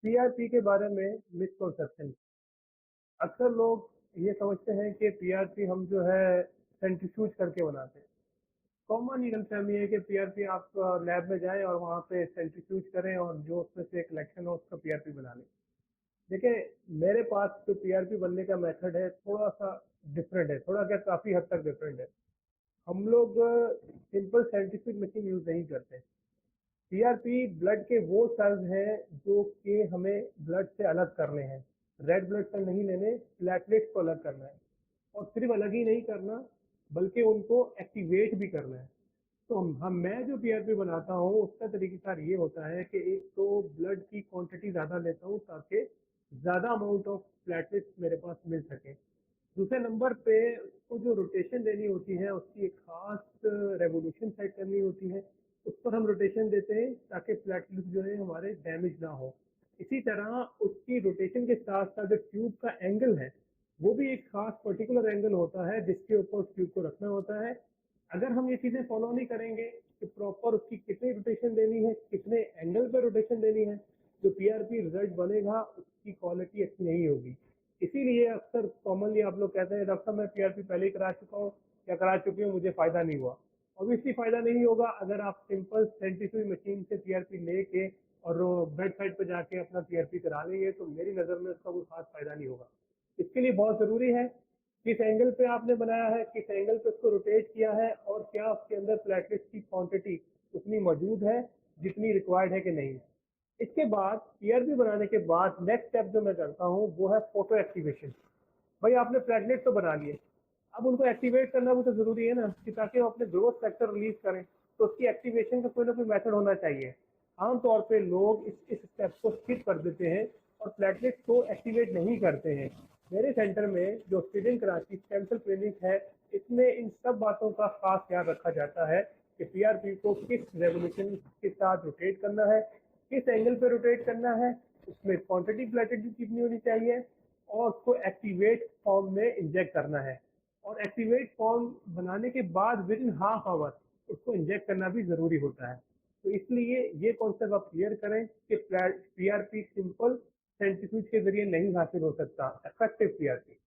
PRP के बारे में मिसकॉन्सेप्शन। अक्सर लोग ये समझते हैं कि पीआरपी हम जो है सेंट्रीफ्यूज करके बनाते हैं। कॉमन ये गलतफहमी है कि पीआरपी आप लैब में जाएं और वहाँ पे सेंट्रीफ्यूज करें और जो उसमें से कलेक्शन हो उसका पीआरपी बना लें। देखिए, मेरे पास जो पीआरपी बनने का मेथड है थोड़ा सा डिफरेंट है, थोड़ा क्या काफ़ी हद तक डिफरेंट है। हम लोग सिंपल साइंटिफिक मशीन यूज़ नहीं करते। पीआरपी ब्लड के वो सेल्स हैं जो कि हमें ब्लड से अलग करने हैं। रेड ब्लड सेल नहीं लेने, प्लेटलेट्स को अलग करना है। और सिर्फ अलग ही नहीं करना, बल्कि उनको एक्टिवेट भी करना है। तो हम मैं जो पीआरपी बनाता हूँ उसका तरीकेकार ये होता है कि एक तो ब्लड की क्वांटिटी ज़्यादा लेता हूँ ताकि ज़्यादा अमाउंट ऑफ प्लेटलेट्स मेरे पास मिल सके। दूसरे नंबर पे उसको जो रोटेशन देनी होती है उसकी एक खास रेवोल्यूशन सेट करनी होती है। उस पर हम रोटेशन देते हैं ताकि प्लेटलेट्स जो है हमारे डैमेज ना हो। इसी तरह उसकी रोटेशन के साथ साथ जो ट्यूब का एंगल है वो भी एक खास पर्टिकुलर एंगल होता है जिसके ऊपर उस ट्यूब को रखना होता है। अगर हम ये चीज़ें फॉलो नहीं करेंगे कि प्रॉपर उसकी कितनी रोटेशन देनी है, कितने एंगल पे रोटेशन देनी है, जो पीआरपी रिजल्ट बनेगा उसकी क्वालिटी अच्छी नहीं होगी। इसीलिए अक्सर कॉमनली आप लोग कहते हैं डॉक्टर साहब मैं पीआरपी पहले ही करा चुका हूँ या करा चुकी हूँ, मुझे फ़ायदा नहीं हुआ। ऑब्वियसली फ़ायदा नहीं होगा अगर आप सिंपल साइंटिफिक मशीन से पीआरपी लेके और बेड साइड पे जाके अपना पीआरपी करा लेंगे तो मेरी नज़र में उसका कोई खास फ़ायदा नहीं होगा। इसके लिए बहुत ज़रूरी है किस एंगल पे आपने बनाया है, किस एंगल पे उसको रोटेट किया है और क्या उसके अंदर प्लेटलेट्स की क्वांटिटी उतनी मौजूद है जितनी रिक्वायर्ड है कि नहीं। इसके बाद पीआरपी बनाने के बाद नेक्स्ट स्टेप जो मैं करता हूँ वो है फोटो एक्टिवेशन। भाई आपने प्लेटलेट तो बना लिए, अब उनको एक्टिवेट करना भी तो जरूरी है ना कि ताकि वो अपने ग्रोथ फैक्टर रिलीज करें। तो उसकी एक्टिवेशन का कोई ना कोई मेथड होना चाहिए। आमतौर पे लोग इस स्टेप को स्किप कर देते हैं और प्लेटलेट्स को एक्टिवेट नहीं करते हैं। मेरे सेंटर में जो stadium Karachi stem cell clinic है, इसमें इन सब बातों का खास ख्याल रखा जाता है कि पीआरपी को किस रेवोल्यूशन के साथ रोटेट करना है, किस एंगल पे रोटेट करना है, उसमें क्वांटिटी प्लेटेड कितनी होनी चाहिए और उसको एक्टिवेट फॉर्म में इंजेक्ट करना है। और एक्टिवेट फॉर्म बनाने के बाद विद इन हाफ आवर उसको इंजेक्ट करना भी ज़रूरी होता है। तो इसलिए ये कॉन्सेप्ट आप क्लियर करें कि पीआरपी सिंपल सेंट्रीफ्यूज के जरिए नहीं हासिल हो सकता, इफेक्टिव पीआरपी।